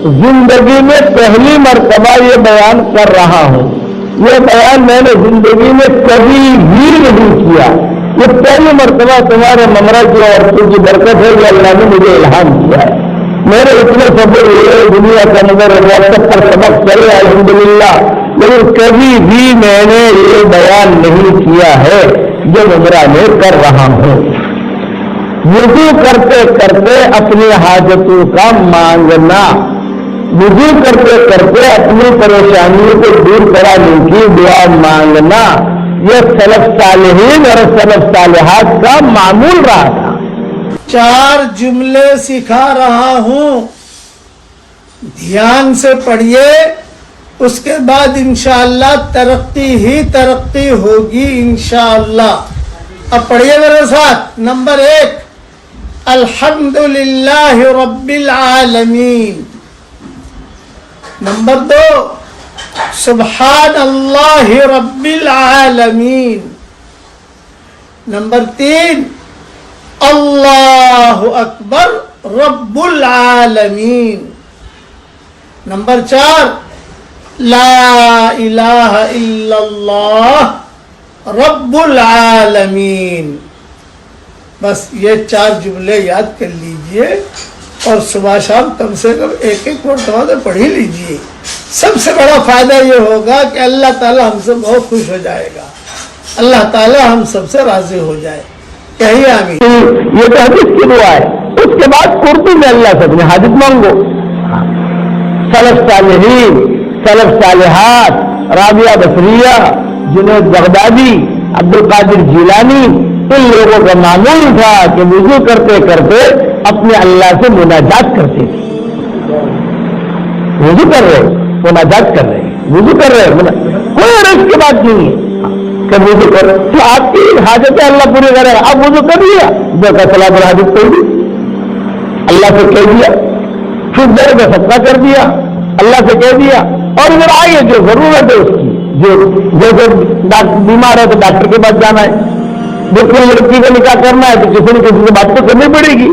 जिंदगी में पहली मर्तबा ये बयान कर रहा हूं। ये बयान मैंने जिंदगी में कभी भी नहीं किया। ये पहली मर्तबा तुम्हारे ममरा की औरतों की बरकत है कि अल्लाह ने मुझे इल्हाम किया है। मेरे इतने सफर हुए दुनिया के अंदर व्हाट्सएप पर सबक चले अल्हम्दुलिल्लाह, लेकिन कभी भी मैंने ये बयान नहीं किया है जो उम्रा में कर रहा हूं। वुजू करते करते अपनी हाजतों का मांगना, वुजू करते करते अपनी परेशानियों को दूर कराने की दुआ मांगना, यह सलफ सालिहीन और सलफ सालिहात का मामूल रहा था। 4 जुमले सिखा रहा हूं, ध्यान से पढ़िए, उसके बाद इंशाअल्लाह तरक्की ही तरक्की होगी इंशाअल्लाह। अब पढ़िए मेरे साथ। नंबर 1, अल्हम्दुलिल्लाह रब्बिल आलमीन। नंबर 2, सुब्हान अल्लाह रब्बिल आलमीन। नंबर 3, अल्लाहु अकबर रब्बुल आलमीन। नंबर 4, ला इलाहा इल्लल्लाह रब्बुल आलमीन। बस ये 4 जुमले याद कर लीजिए और सुबह शाम कम से कम एक मरतबा तो पढ़ ही लीजिए। सबसे बड़ा फायदा ये होगा कि अल्लाह ताला हमसे बहुत खुश हो जाएगा, अल्लाह ताला हम सबसे राजी हो जाए। कहिए आमीन। ये तो हदीस की दुआ है। उसके बाद उर्दू में अल्लाह से अपनी हाजत मांगो। सलफ सालिहीन, सलफ सालिहात, राबिया बसरिया, जुनैद बगदादी, अब्दुल कादिर जिलानी, इन लोगों का मामूल था कि वुजू करते करते अपने अल्लाह से मुनाजात करते थे। वुजू कर रहे, मुनाजात कर रहे, वुजू कर रहे, कोई अर्ज की बात नहीं है कि वुजू कर, तो आपकी हाजत अल्लाह पूरी करेगा। अब वुजू कर लिया, देखा सलाह पर हाजत कर दी, अल्लाह से कह दिया, फिर दर का सबका कर दिया, अल्लाह से कह दिया, और इधर आइए जो जरूरत है उसकी, जो जैसे बीमार है तो डॉक्टर के पास जाना है, दूसरी लड़की का निकाह करना है तो किसी न किसी से बात तो करनी पड़ेगी।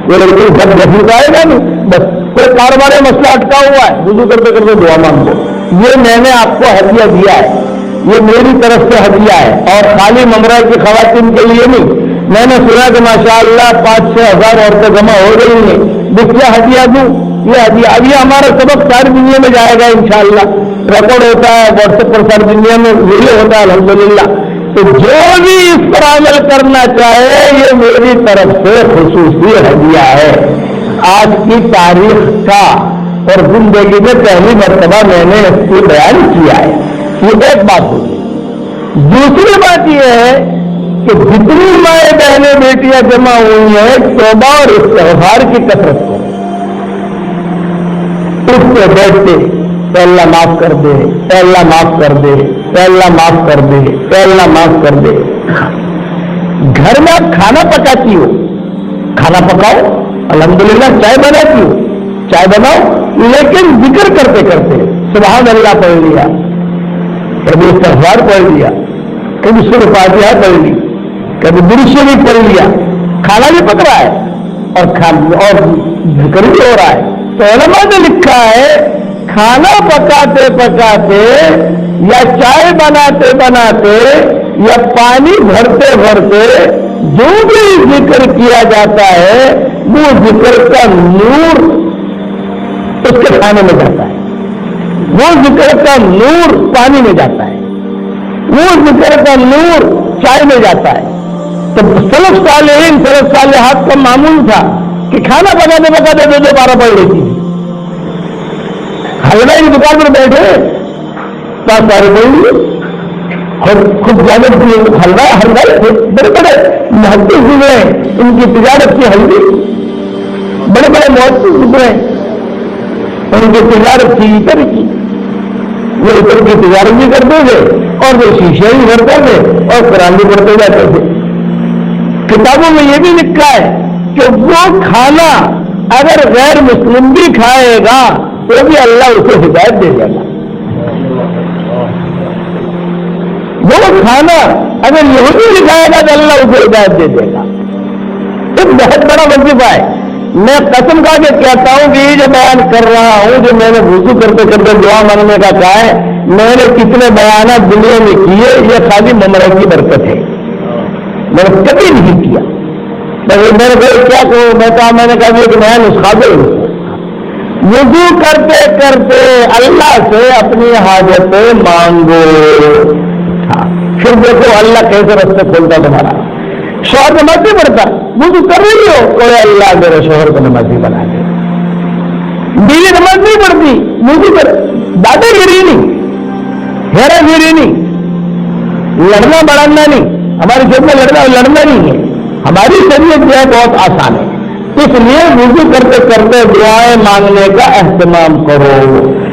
वो लड़की सब जैसे तो आएगा नहीं, बस कोई कारोबार में मसला अटका हुआ है, वुजू करते करते दुआ मांगो। ये मैंने आपको हदिया दिया है, ये मेरी तरफ से हदिया है, और खाली ममरा की खवातीन के लिए नहीं। मैंने सुना कि माशाअल्लाह 5-6 हजार औरतें जमा हो रही हैं, दूसरा हदिया दूं, ये हदिया। अब ये हमारा सबक सारी दुनिया में जाएगा इंशाअल्लाह, रिकॉर्ड होता है व्हाट्सएप पर, सारी दुनिया में वीडियो होता है अल्हम्दुलिल्लाह। तो जो भी इस पर अमल करना चाहे, ये मेरी तरफ से खुसूसी हदिया है आज की तारीख का, और जिंदगी में पहली मर्तबा मैंने इसकी बयान किया है। ये एक बात होगी। दूसरी बात यह है कि जितनी माए बहनें बेटियां जमा हुई हैं, तौबा और इस्तिग़फ़ार की कसरत करो। उठते बैठते अल्लाह माफ कर दे, अल्लाह माफ कर दे, अल्लाह माफ कर दे, अल्लाह माफ कर दे। घर में आप खाना पकाती हो, खाना पकाओ, अल्हम्दुलिल्लाह चाय बनाती हो, चाय बनाओ, लेकिन जिक्र करते करते सुभान अल्लाह पढ़ लिया, कभी इस्तिग़फ़ार पढ़ लिया, कभी सूरह फातिहा पढ़ ली, कभी दुरूद शरीफ पढ़ लिया। खाना भी पक रहा है और जिक्र भी हो रहा है। तो उलमा ने लिखा है, खाना पकाते पकाते या चाय बनाते बनाते या पानी भरते भरते जो भी जिक्र किया जाता है, वो जिक्र का नूर उसके खाने में जाता है, वो जिक्र का नूर पानी में जाता है, वो जिक्र का नूर चाय में जाता है। तो सलफ सालिहीन, सलफ सालिहात का मामूल था कि खाना पकाते पकाते 2-2 बारह पढ़ लेती थी। हलवाई की दुकान पर बैठे 5 सारे पढ़ लिए, और खुद जाने हलवाई बड़े बड़े मुहद्दिस हुए, इनकी तिजारत की हल्दी, बड़े बड़े मुहद्दिस हुए, उनकी तिजारत की इतर की, वो इतर की तिजारत भी करते थे और वो शीशे भी भरते थे और कुरान भी पढ़ते जाते थे। किताबों में ये भी लिखा है कि वो खाना अगर गैर मुस्लिम भी खाएगा तो भी अल्लाह उसे हिदायत दे देगा। वो खाना अगर यहूदी भी खाएगा तो अल्लाह उसे हिदायत दे देगा। एक बहुत बड़ा वजीफा है। میں قسم کھا کے کہتا ہوں کہ یہ جو بیان کر رہا ہوں، جو میں نے وضو کرتے کرتے دعا مانگنے کا کہا ہے، میں نے کتنے بیانات دنیا میں کیے، یہ خالی ممرے کی برکت ہے، میں نے کبھی نہیں کیا۔ میں نے کیا کہوں، میں نے کہا کہ نیا نسخہ دے، وضو کرتے کرتے اللہ سے اپنی حاجتیں مانگو، پھر دیکھو اللہ کیسے راستے کھولتا تمہارا۔ شوہر نمازی پڑھتا، وضو کر رہی ہو، کوئی اللہ میرے شوہر کو نمازی بنا دے۔ بیوی نماز نہیں پڑھتی، وضو کر، دادا گیری نہیں، ہیرا گیری نہیں، لڑنا بڑھنا نہیں، ہماری جب میں لڑنا نہیں ہے، ہماری شریعت جو ہے بہت آسان ہے، اس لیے وضو کرتے کرتے دعائیں مانگنے کا اہتمام کرو۔